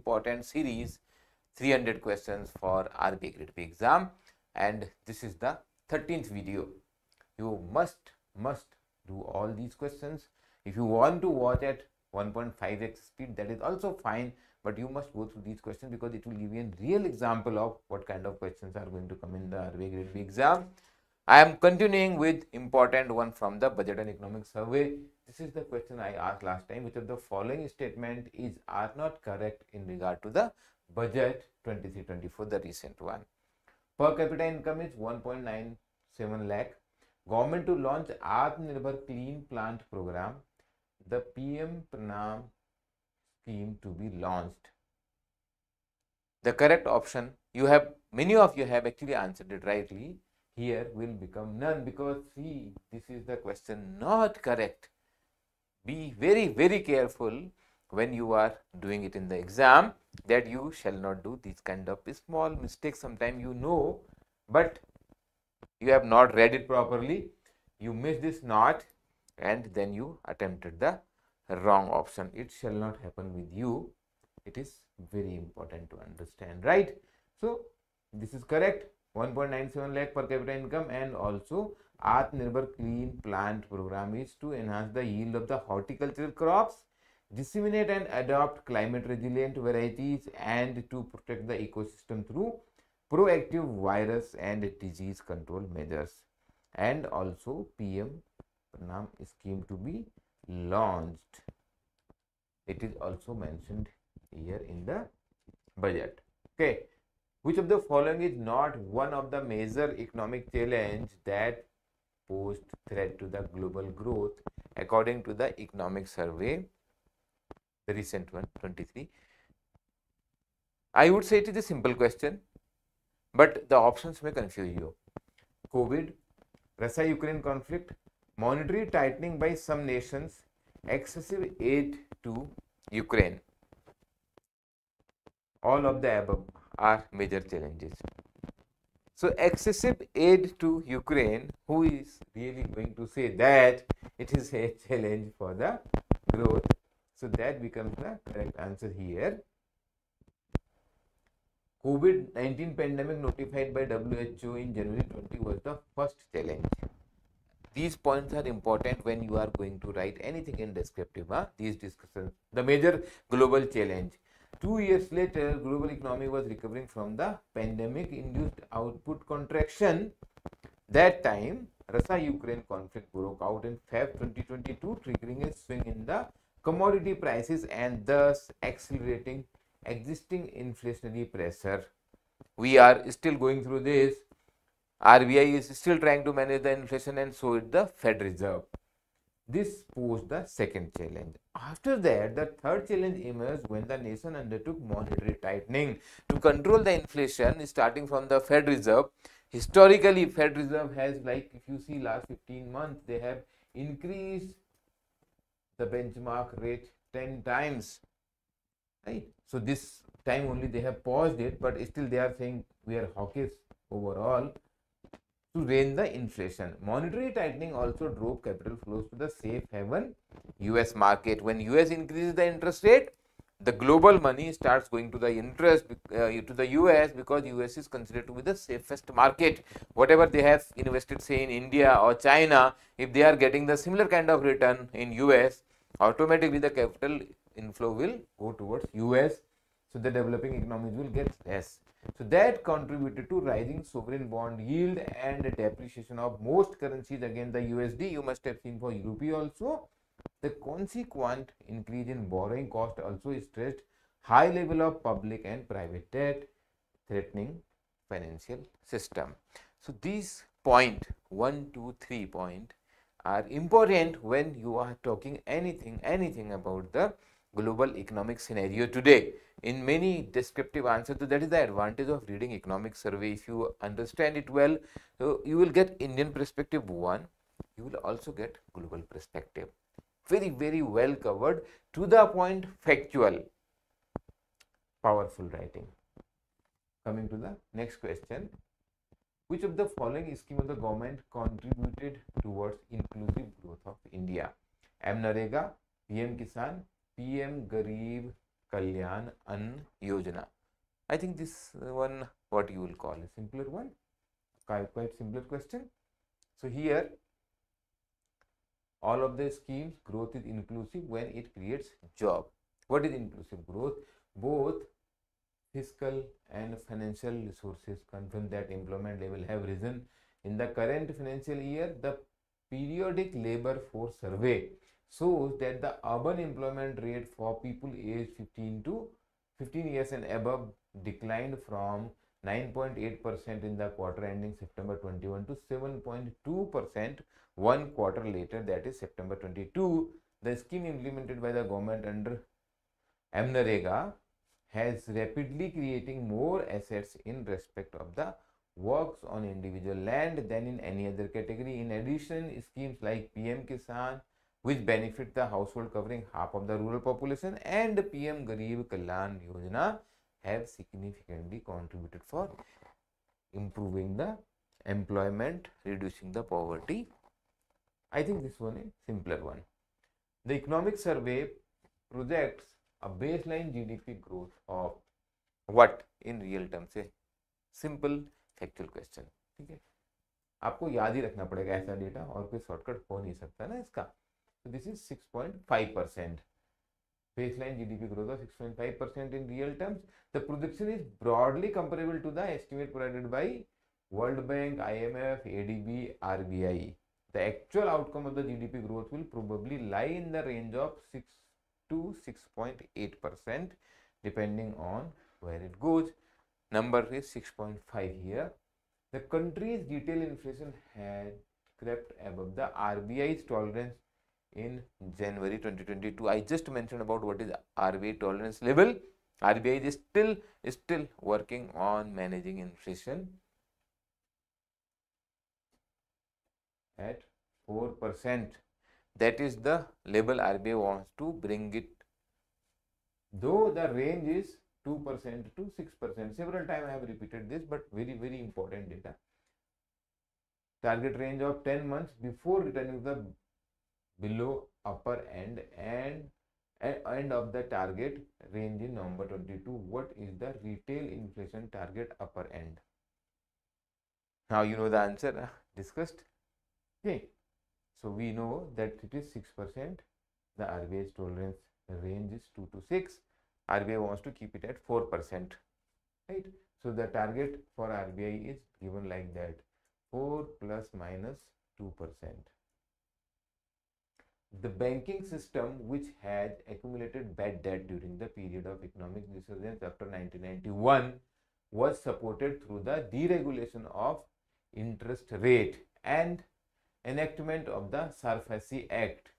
important series, 300 questions for RBI Grade B exam, and this is the 13th video. You must do all these questions. If you want to watch at 1.5x speed, that is also fine, but you must go through these questions because it will give you a real example of what kind of questions are going to come in the RBI Grade B exam. I am continuing with important one from the Budget and Economic Survey. This is the question I asked last time. Which of the following statement are not correct in regard to the budget 23-24, the recent one? Per capita income is 1.97 lakh. Government to launch Atmanirbhar Clean Plant Program. The PM Pranam scheme to be launched. The correct option, many of you have actually answered it rightly. Here will become none, because see, this is the question not correct. Be very careful when you are doing it in the exam, that you shall not do these kind of small mistakes. Sometimes you know, but you have not read it properly, you missed this knot, and then you attempted the wrong option. It shall not happen with you. It is very important to understand, right? So this is correct. 1.97 lakh per capita income, and also Atmanirbhar Clean Plant Program is to enhance the yield of the horticultural crops, disseminate and adopt climate resilient varieties, and to protect the ecosystem through proactive virus and disease control measures. And also PM Pranam scheme to be launched. It is also mentioned here in the budget. Okay. Which of the following is not one of the major economic challenge that pose threat to the global growth according to the economic survey, the recent one, 23? I would say it is a simple question, but the options may confuse you. COVID, Russia-Ukraine conflict, monetary tightening by some nations, excessive aid to Ukraine. All of the above are major challenges. So excessive aid to Ukraine, who is really going to say that it is a challenge for the growth? So that becomes the correct answer here. COVID-19 pandemic notified by WHO in January 20 was the first challenge. These points are important when you are going to write anything in descriptive. These discussions, the major global challenge. 2 years later, global economy was recovering from the pandemic-induced output contraction. That time, Russia-Ukraine conflict broke out in February 2022, triggering a swing in the commodity prices and thus accelerating existing inflationary pressure. We are still going through this. RBI is still trying to manage the inflation, and so is the Fed Reserve. This posed the second challenge. After that, the third challenge emerged when the nation undertook monetary tightening to control the inflation, starting from the Fed Reserve. Historically, Fed Reserve has, like, if you see last 15 months, they have increased the benchmark rate 10 times, right? So this time only they have paused it, but still they are saying we are hawkish overall to rein the inflation. Monetary tightening also drove capital flows to the safe haven US market. When US increases the interest rate, the global money starts going to the to the US, because US is considered to be the safest market. Whatever they have invested, say in India or China, if they are getting the similar kind of return in US, automatically the capital inflow will go towards US. So the developing economies will get less. So that contributed to rising sovereign bond yield and depreciation of most currencies against the USD. You must have seen for rupee also. The consequent increase in borrowing cost also stressed high level of public and private debt, threatening financial system. So these point 1, 2, 3 point are important when you are talking anything about the global economic scenario today. In many descriptive answers, so that is the advantage of reading economic survey. If you understand it well, so you will get Indian perspective 1, you will also get global perspective. Very well covered, to the point, factual, powerful writing. Coming to the next question. Which of the following scheme of the government contributed towards inclusive growth of India? MNREGA, PM Kisan, PM Garib Kalyan Ann Yojana. I think this one, what you will call a simpler one, quite simpler question. So here, all of the schemes, growth is inclusive when it creates job. What is inclusive growth? Both fiscal and financial resources confirm that employment level have risen in the current financial year. The periodic labor force survey shows that the urban employment rate for people aged 15 years and above declined from 9.8% in the quarter ending September 21 to 7.2% 1 quarter later, that is September 22. The scheme implemented by the government under MNREGA has rapidly creating more assets in respect of the works on individual land than in any other category. In addition, schemes like PM Kisan, which benefit the household covering half of the rural population, and PM Garib Kalyan Yojana have significantly contributed for improving the employment, reducing the poverty. I think this one is simpler one. The economic survey projects a baseline GDP growth of what in real terms? से simple factual question. ठीक है, आपको याद ही रखना पड़ेगा ऐसा data, और कोई शॉर्टकट हो नहीं सकता ना इसका. So this is 6.5%. Baseline GDP growth of 6.5% in real terms. The projection is broadly comparable to the estimate provided by World Bank, IMF, ADB, RBI. The actual outcome of the GDP growth will probably lie in the range of 6 to 6.8% depending on where it goes. Number is 6.5 here. The country's retail inflation had crept above the RBI's tolerance in January 2022. I just mentioned about what is RBI tolerance level. RBI is still working on managing inflation at 4%. That is the level RBI wants to bring it, though the range is 2% to 6%. Several times I have repeated this, but very important data. Target range of 10 months before returning the below upper end and end of the target range in November 22. What is the retail inflation target upper end? Now you know the answer, discussed. Okay, so we know that it is 6%. The RBI's tolerance range is 2 to 6. RBI wants to keep it at 4%, right? So the target for RBI is given like that, 4 plus minus 2%. The banking system, which had accumulated bad debt during the period of economic resurgence after 1991, was supported through the deregulation of interest rate and enactment of the SARFAESI Act.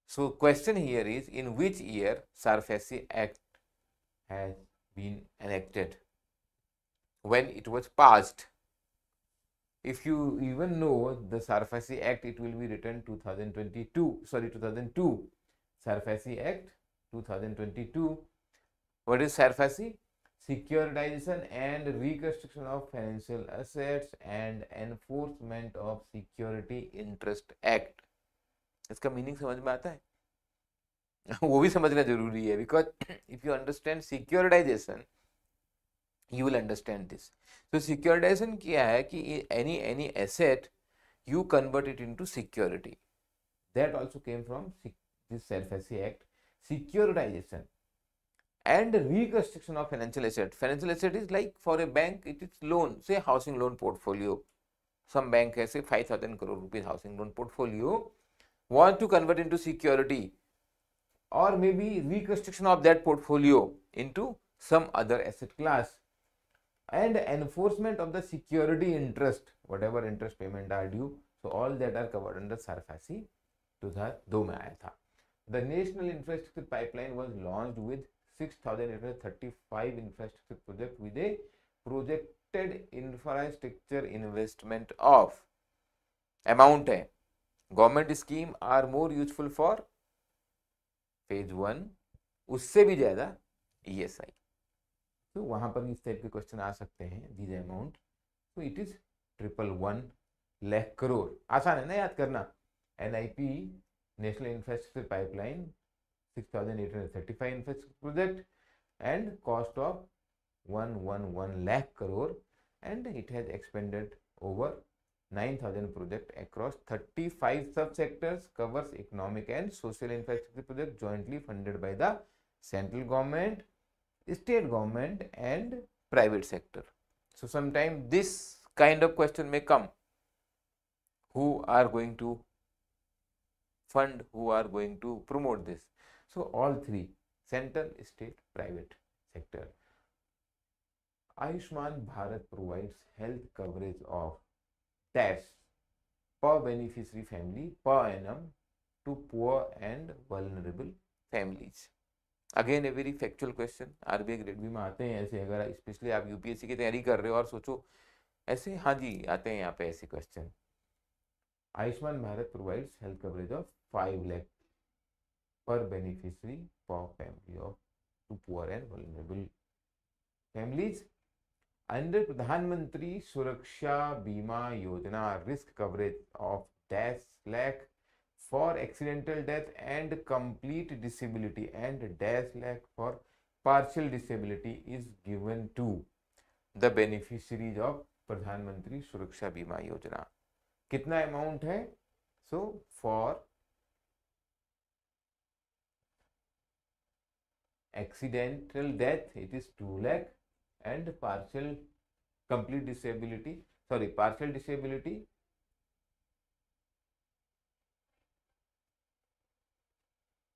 So question here is, in which year SARFAESI Act has been enacted? When it was passed? If you even know the SARFAESI Act, it will be written 2002. SARFAESI Act 2022. What is SARFAESI? Securitization and reconstruction of financial assets and enforcement of security interest act. इसका meaning समझ में आता है? वो भी समझना जरूरी है, because if you understand securitization, you will understand this. So securitization क्या है कि any asset you convert it into security. That also came from this SARFAESI Act. Securitization and reconstruction of financial asset. Financial asset is like for a bank, it is loan, say housing loan portfolio. Some bank has say 5,000 crore rupees housing loan portfolio, want to convert into security, or maybe reconstruction of that portfolio into some other asset class, and enforcement of the security interest, whatever interest payment are due. So all that are covered under SARFAESI 2002 में आया था. The national infrastructure pipeline was launched with 6,835 infrastructure project with a projected infrastructure investment of amount है. Government scheme are more useful for phase 1, उससे भी ज़्यादा ESI. तो वहाँ पर इस टाइप के क्वेश्चन आ सकते हैं. दीज अमाउंट, तो इट इज 111 लाख करोड़. आसान है ना याद करना. NIP national infrastructure pipeline 6,835 infrastructure project and cost of 111 lakh crore, and it has expanded over 9,000 projects across 35 subsectors, covers economic and social infrastructure projects jointly funded by the central government, state government and private sector. So sometimes this kind of question may come, who are going to fund, who are going to promote this? So all three, central, state, private sector. Ayushman Bharat provides health coverage of dash per beneficiary family per annum to poor and vulnerable families. Again a very factual question, RBI grade B में आते हैं ऐसे, अगर specially आप UPSC की तैयारी कर रहे हो और सोचो ऐसे, हाँ जी आते हैं यहाँ पे ऐसे question. Ayushman Bharat provides health coverage of 5 lakh per beneficiary per family of to poor and vulnerable families. Under Pradhan Mantri Suraksha Bima Yojana, risk coverage of dash lakh for accidental death and complete disability and dash lakh for partial disability is given to the beneficiaries of Pradhan Mantri Suraksha Bima Yojana. कितना amount है? So for accidental death it is 2 lakh and partial disability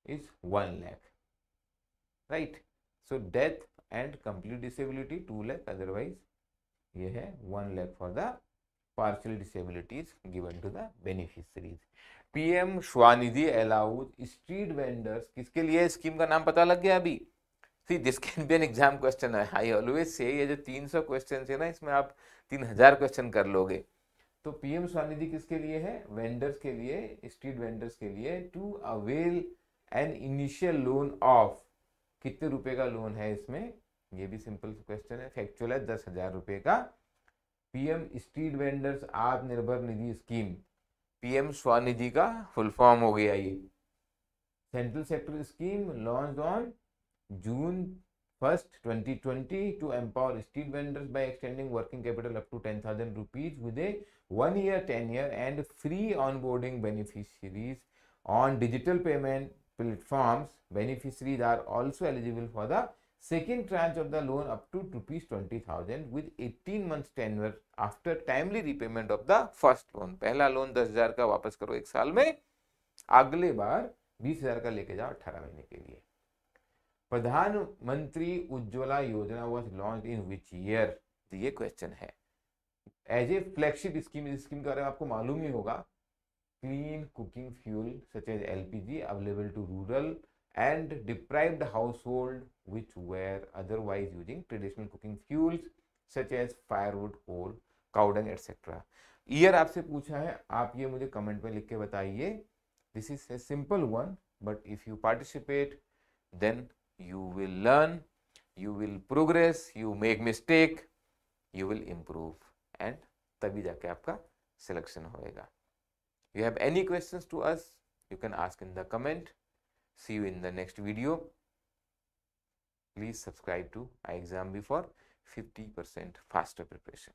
is 1 lakh, right? So death and complete disability 2 lakh, otherwise ये है 1 lakh for the partial disabilities given to the beneficiaries. PM Shwanidhi allows street vendors, किसके लिए scheme का नाम पता लग गया अभी? See, this can be an exam question. I always say ये जो 300 क्वेश्चन है ना, इसमें आप 3000 क्वेश्चन कर लोगे. तो पीएम स्वानिधि किसके लिए है? वेंडर्स के लिए, स्ट्रीट वेंडर्स के लिए, to avail an initial loan of, कितने रुपए का लोन है इसमें? ये भी सिंपल क्वेश्चन है, फैक्चुअल है, 10,000 रुपए का. PM street vendors Atmanirbhar Nidhi scheme, PM Svanidhi का फुल फॉर्म हो गया ये. Central sector scheme launched on June 1st, 2020 to empower street vendors by extending working capital up to 10,000 rupees with a 1-year tenure and free onboarding beneficiaries on digital payment platforms. Beneficiaries are also eligible for the second tranche of the loan up to rupees 20,000 with 18 months tenure after timely repayment of the first loan. पहला loan 10,000 का वापस करो 1 साल में, अगले बार 20,000 का लेके जाओ 18 महीने के लिए. Pradhan Mantri Ujjwala Yojana was launched in which year? ये क्वेश्चन है. एज ए फ्लैगशिप स्कीम, इस स्कीम के बारे में आपको मालूम ही होगा. Clean cooking fuel such as LPG available to rural and deprived household which were otherwise using traditional cooking fuels such as firewood, coal, cow dung etcetera. Year आपसे पूछा है, आप ये मुझे कमेंट में लिख के बताइए. This is a simple one, but if you participate then you will learn, you will progress, you make mistake, you will improve and तभी जाके आपका selection होएगा. You have any questions to us, you can ask in the comment. See you in the next video. Please subscribe to iExam for 50% faster preparation.